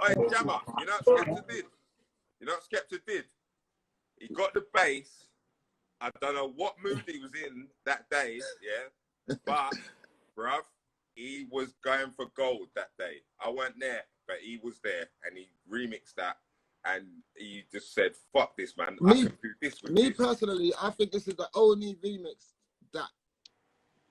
Jammer, you know what Skepta did? You know what Skepta did? He got the bass. I don't know what mood he was in that day, yeah, but, bruv, he was going for gold that day. I weren't there, but he was there, and he remixed that, and he just said, fuck this, man. I can do this with me this. personally, I think this is the only remix that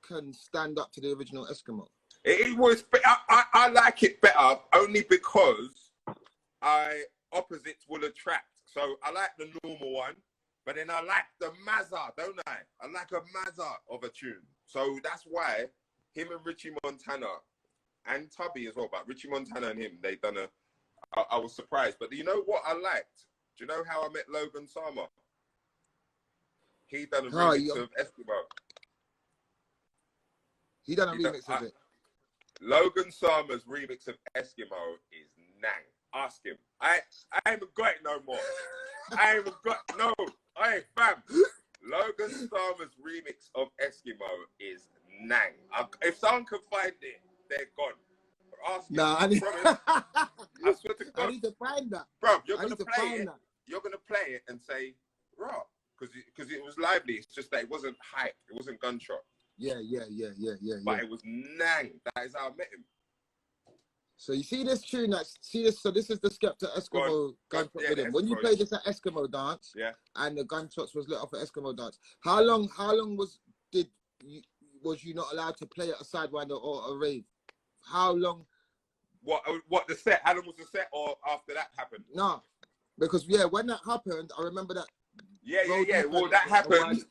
can stand up to the original Eskimo. It was, I like it better only because opposites will attract. So I like the normal one, but then I like the Mazza, don't I? I like a Mazza of a tune. So that's why him and Richie Montana and Tubby as well, but Richie Montana and him, they done I was surprised. But you know what I liked? Do you know how I met Logan Sama? He done a remix of Eskimo. He done a remix of it. Logan Sama's remix of Eskimo is nang. Ask him. I ain't even got it no more. I ain't even got no. Hey fam, Logan Sama's remix of Eskimo is nang. If someone can find it, they're gone. Ask him. Nah, I swear to God. I need to find that. Bro, you're gonna play it. You're gonna play it and say, raw, because it was lively. It's just that it wasn't hype. It wasn't gunshot. Yeah. But it was nang. That is how I met him. So you see this tune? So this is the Skepta Eskimo gunshot rhythm. When you played this at Eskimo dance, and the gunshots was lit off at Eskimo dance. How long was you not allowed to play at a sidewinder or a rave? How long? What the set? How long was the set, or after that happened? No, because when that happened, I remember that. Yeah. Well, that happened.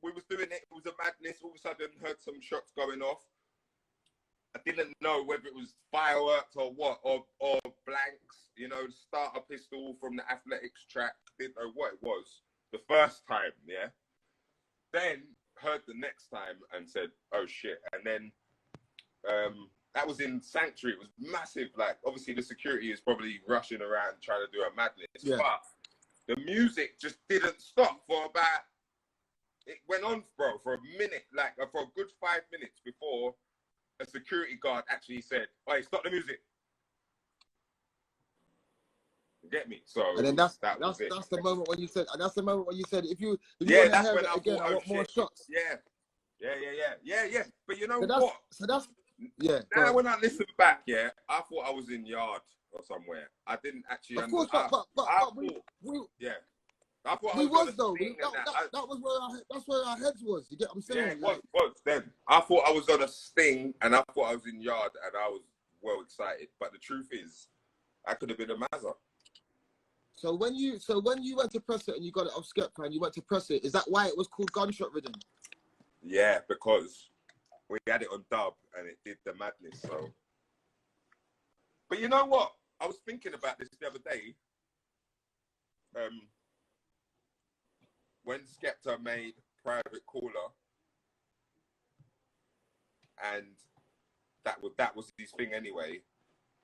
We was doing it. It was a madness. All of a sudden, heard some shots going off. I didn't know whether it was fireworks or what, or blanks. You know, starter pistol from the athletics track. Didn't know what it was the first time. Yeah. Then heard the next time and said, "Oh shit!" And then that was in Sanctuary. It was massive. Like, obviously, the security is probably rushing around trying to do a madness. Yeah. But the music just didn't stop for about. It went on, bro, for a minute, like for a good 5 minutes before a security guard actually said, "Hey, stop the music." You get me? So and then that's the moment when you said. That's the moment when you said, if you want to hear it again, I want more shots. Yeah. But you know what? Now when I listen back, I thought I was in Yard or somewhere. I didn't actually. Of course, I thought we was though. That was that's where our heads was. You get what I'm saying? Yeah, it was then. I thought I was on a sting, and I thought I was in Yard, and I was well excited. But the truth is, I could have been a Mazza. So when you went to press it and you got it off Skepta and you went to press it, is that why it was called Gunshot Rhythm? Yeah, because we had it on dub and it did the madness. So, but you know what? I was thinking about this the other day. When Skepta made Private Caller, and that was his thing anyway,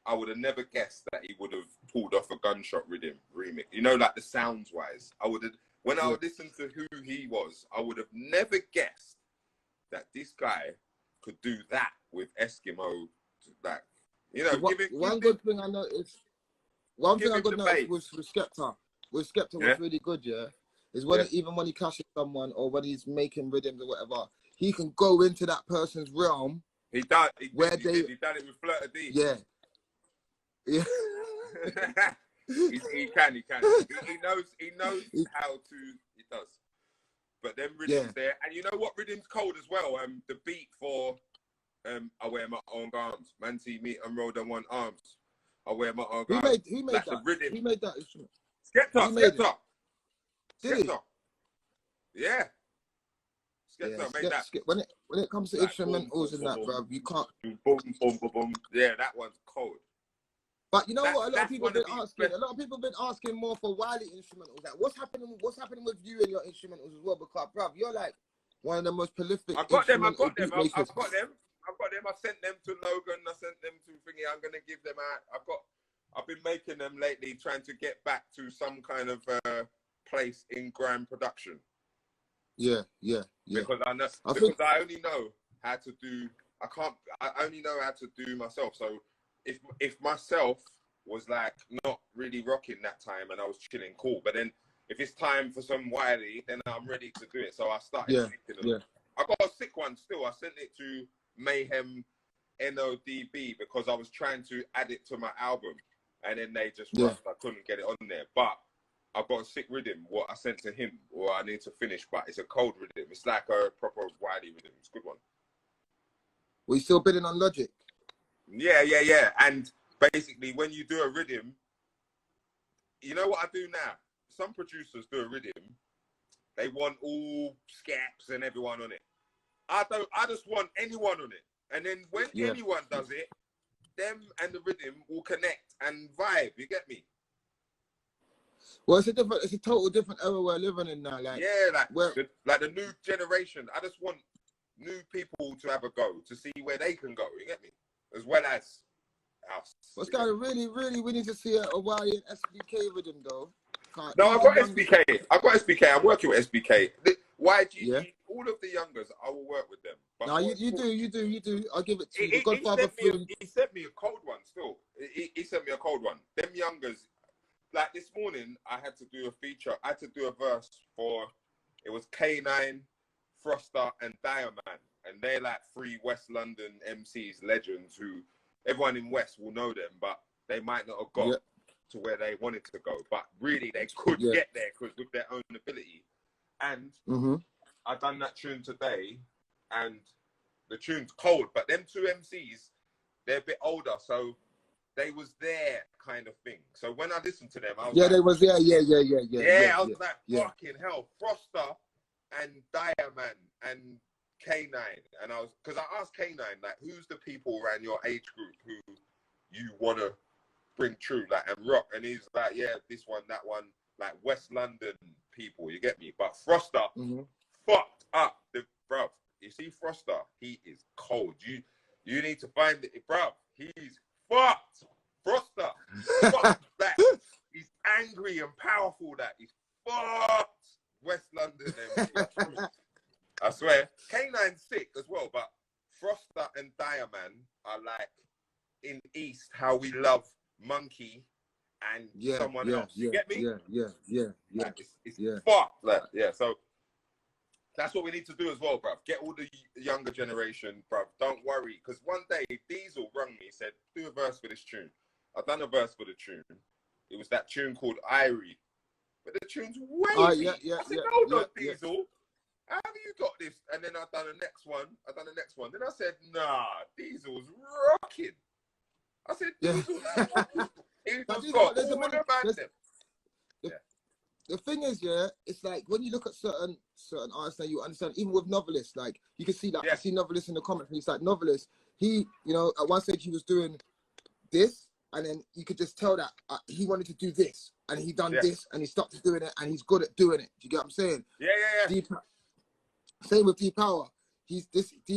I would have never guessed that he would have pulled off a Gunshot Rhythm remix. You know, like the sounds wise, I would have listened to who he was, I would have never guessed that this guy could do that with Eskimo. Like, you know, one good thing I noticed with Skepta. With Skepta was really good, is when even when he clashes someone or when he's making rhythms or whatever, he can go into that person's realm. He done it with Flirta D. Yeah. he can. He knows how to. He does. But then rhythms there, and you know what rhythm's cold as well. The beat for I wear my own arms. Man see me and roll them on arms. I wear my own arms. He made that. Rhythm. He made that instrument. Skepta. Did he? Yeah. Skepta made that. When it comes to instrumentals and that, bruv, you can't. Boom, boom, boom, boom. Yeah, that one's cold. But you know what? A lot of people have been asking more for Wiley instrumentals. Like, what's happening with you and your instrumentals as well? Because, bruv, you're like one of the most prolific. I've got them. I sent them to Logan. I sent them to Thingy. I'm gonna give them out. I've been making them lately, trying to get back to some kind of place in grime production. Yeah. Because I only know how to do. I only know how to do myself. So if myself was like not really rocking that time, and I was chilling cool. But then if it's time for some Wiley, then I'm ready to do it. So I started making them. I got a sick one still. I sent it to Mayhem NODB because I was trying to add it to my album, and then they just rushed. I couldn't get it on there. But I've got a sick rhythm, what I sent to him, or I need to finish, but it's a cold rhythm. It's like a proper Wiley rhythm. It's a good one. Were you still bidding on Logic? Yeah. And basically, when you do a rhythm, you know what I do now? Some producers do a rhythm, they want all Scaps and everyone on it. I just want anyone on it. And then when anyone does it, them and the rhythm will connect and vibe. You get me? Well, it's a total different era we're living in now. Like, like the new generation. I just want new people to have a go to see where they can go. You get me? As well as us. What's kind of really, we need to see a Wiley and SBK rhythm though. No, I've got SBK. I'm working with SBK. YG, all of the youngers, I will work with them. But no, you do. I'll give it to you. He sent me a cold one still. He sent me a cold one. Them youngers, like this morning, I had to do a feature. I had to do a verse for, it was K9, Froster, and Diamond. And they're like 3 West London MCs, legends, who everyone in West will know them, but they might not have got to where they wanted to go. But really, they could get there because with their own ability. And I done that tune today, and the tune's cold. But them 2 MCs, they're a bit older, so they was there kind of thing. So when I listened to them, I was like, they was there, yeah. I was like, fucking hell, Froster and Diamond and K9, and because I asked K9, like, who's the people around your age group who you want to bring true, like, and rock? And he's like, yeah, this one, that one, like West London people, you get me? But Froster fucked up bruv. You see Froster, he is cold. You need to find it, bruv. He's fucked. Froster, fucked. Like, he's angry and powerful. That he's fucked. West London, I swear. K9's sick as well, but Froster and Diamond are like in East how we love Monkey and someone else. You get me? Yeah. It's fucked. Like, so that's what we need to do as well, bruv. Get all the younger generation, bruv. Don't worry, because one day Diesel rung me, said, do a verse for this tune. I've done a verse for the tune. It was that tune called Irie. But the tune's wavy. I said, hold on, Diesel. How have you got this? And then I've done the next one. Then I said, nah, Diesel's rocking. I said, Diesel's rocking. He's got all the man. The thing is, it's like when you look at certain artists that you understand, even with novelists, like you can see I see novelists in the comments, and he's like, novelist, he, at one stage he was doing this, and then you could just tell that he wanted to do this, and he done this, and he stopped doing it, and he's good at doing it. Do you get what I'm saying? Yeah. Same with D Power. D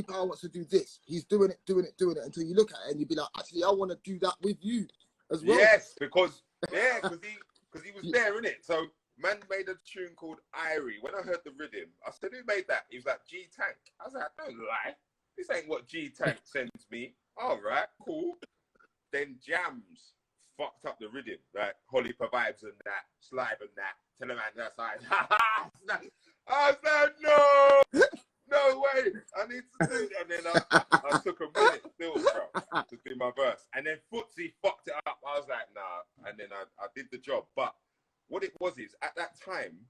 Power wants to do this. He's doing it until you look at it and you be like, actually, I want to do that with you as well. Yes, because he was there, innit? So man made a tune called Irie. When I heard the rhythm, I said, who made that? He was like, G Tank. I was like, don't lie. This ain't what G Tank sends me. All right, cool. Then Jams fucked up the rhythm, like Holly Vibes and that, Slide and that, tell him man that side. I was like, no way. I need to do that. And then I took a minute still, bro, to do my verse. And then Footsie fucked it up. I was like, nah. And then I did the job. But what it was is, at that time,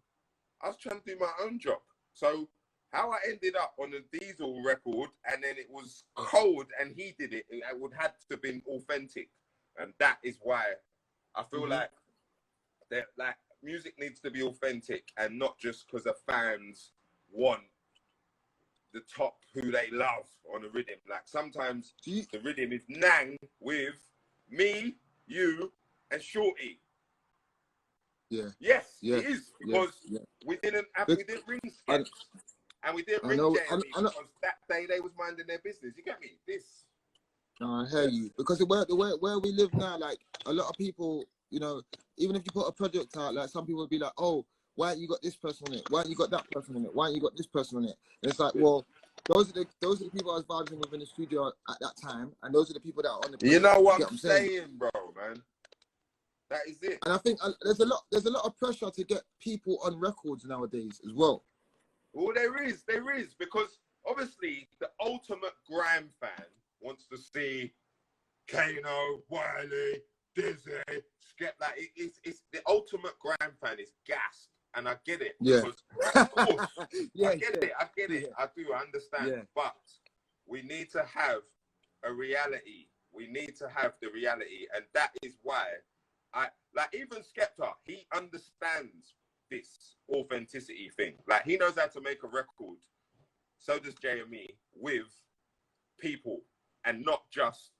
I was trying to do my own job. So how I ended up on a Diesel record, and then it was cold, and he did it, it would have to have been authentic. And that is why I feel like that, like, music needs to be authentic, and not just because the fans want the top who they love on the rhythm. Like, sometimes the rhythm is Nang with me, you, and Shorty. Yes, it is, because we didn't ring Sketch, and we didn't ring Jamie, because that day they was minding their business. You get me? This. No, I hear you, because where we live now, like, a lot of people, even if you put a project out, like, some people would be like, oh, why haven't you got this person on it? Why haven't you got that person on it? Why haven't you got this person on it? And it's like, well, those are the people I was vibing with in the studio at that time, and those are the people that are on the project. You know what I'm saying, bro, man? That is it. And I think there's a lot of pressure to get people on records nowadays as well. Well, there is, because obviously the ultimate grime fan wants to see Kano, Wiley, Dizzy, Skep. Like it's the ultimate grime fan is gassed, and I get it. Yeah. Because, of course, I get it. Yeah. I do understand. Yeah. But we need to have a reality. We need to have the reality, and that is why even Skepta, he understands this authenticity thing. Like, he knows how to make a record. So does JME, with people, and not just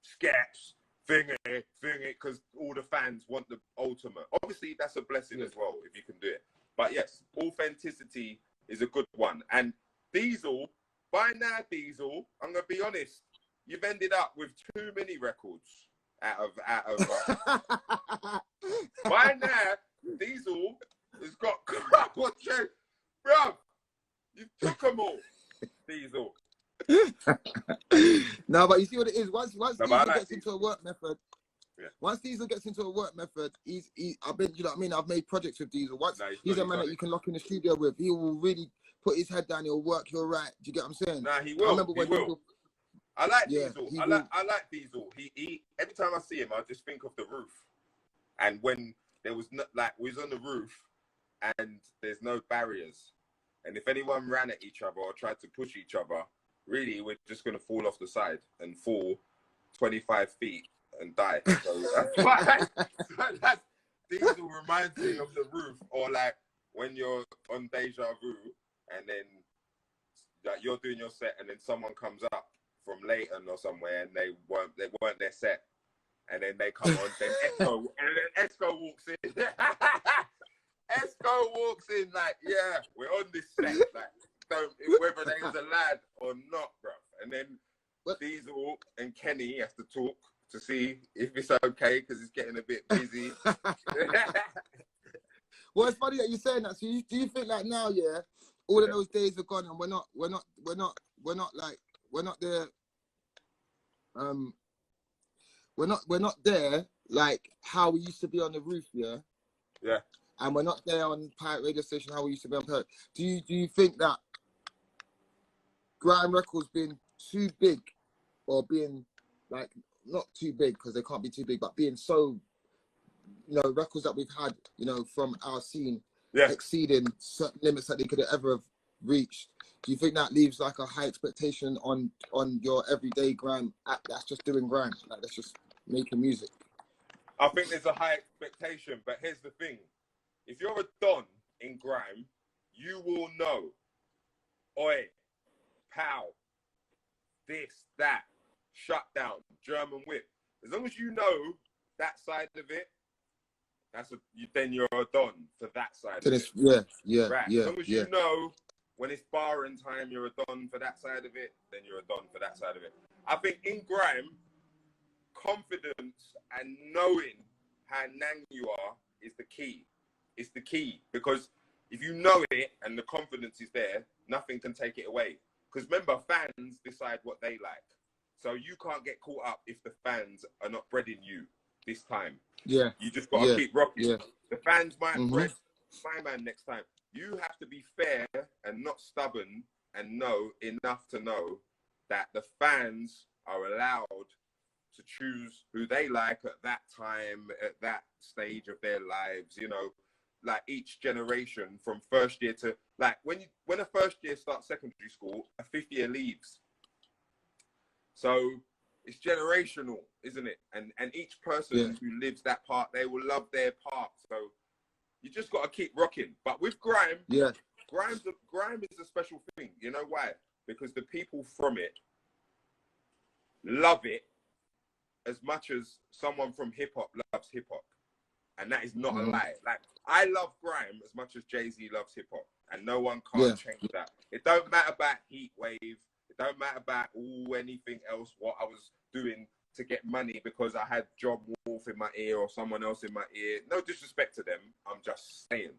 Skeps, thingy, because all the fans want the ultimate. Obviously, that's a blessing as well, if you can do it. But yes, authenticity is a good one. And Diesel, by now, Diesel, I'm going to be honest, you've ended up with too many records out of by now, Diesel has got bro, you took them all, Diesel. No, but you see what it is. Once Diesel gets into a work method, once Diesel gets into a work method, I've been, you know what I mean? I've made projects with Diesel. Once he's a man that you can lock in the studio with, he will really put his head down. He'll work. He'll write. Do you get what I'm saying? Nah, he will. I remember when Diesel, I like Diesel. I like Diesel. He every time I see him, I just think of the roof. And when there was we was on the roof, and there's no barriers, and if anyone ran at each other or tried to push each other, really we're just gonna fall off the side and fall 25 feet and die. So that's why Diesel reminds me of the roof, or like when you're on Deja Vu, and then you're doing your set, and then someone comes up from Leighton or somewhere, and they weren't their set, and then they come on, then Esco walks in. Esco walks in like, yeah, we're on this set, like, whether they was a lad or not, bro. And then Diesel and Kenny have to talk to see if it's okay, because it's getting a bit busy. Well, it's funny that you're saying that. So do you think like now, all of those days are gone, and we're not there. We're not there like how we used to be on the roof, yeah. And we're not there on pirate radio station how we used to be on pirate. Do you think that Grime Records being too big, or being like not too big because they can't be too big, but being so, you know, records that we've had, you know, from our scene exceeding certain limits that they could have ever have reached? Do you think that leaves like a high expectation on your everyday grime act that's just doing grime, like that's just making music? I think there's a high expectation, but here's the thing. If you're a don in grime, you will know, oi, pow, this, that, shutdown, German whip. As long as you know that side of it, then you're a don for that side of it. Right. As long as you know when it's barring time, you're a don for that side of it, then you're a don for that side of it. I think in grime, confidence and knowing how nang you are is the key. It's the key, because if you know it and the confidence is there, nothing can take it away. Because remember, fans decide what they like. So you can't get caught up if the fans are not breading you this time. Yeah. You just got to keep rocking. Yeah. The fans might bread my man next time. You have to be fair and not stubborn, and know enough to know that the fans are allowed to choose who they like at that time, at that stage of their lives, you know. Like each generation from first year to, like, when a first year starts secondary school, a fifth year leaves. So it's generational, isn't it? And each person who lives that part, they will love their part. So you just got to keep rocking. But with grime, grime is a special thing. You know why? Because the people from it love it as much as someone from hip hop loves hip hop. And that is not a lie. Like, I love grime as much as Jay-Z loves hip hop, and no one can't change that. It don't matter about Heat Wave. It don't matter about anything else, what I was doing to get money because I had Job Wolf in my ear or someone else in my ear. No disrespect to them. I'm just saying.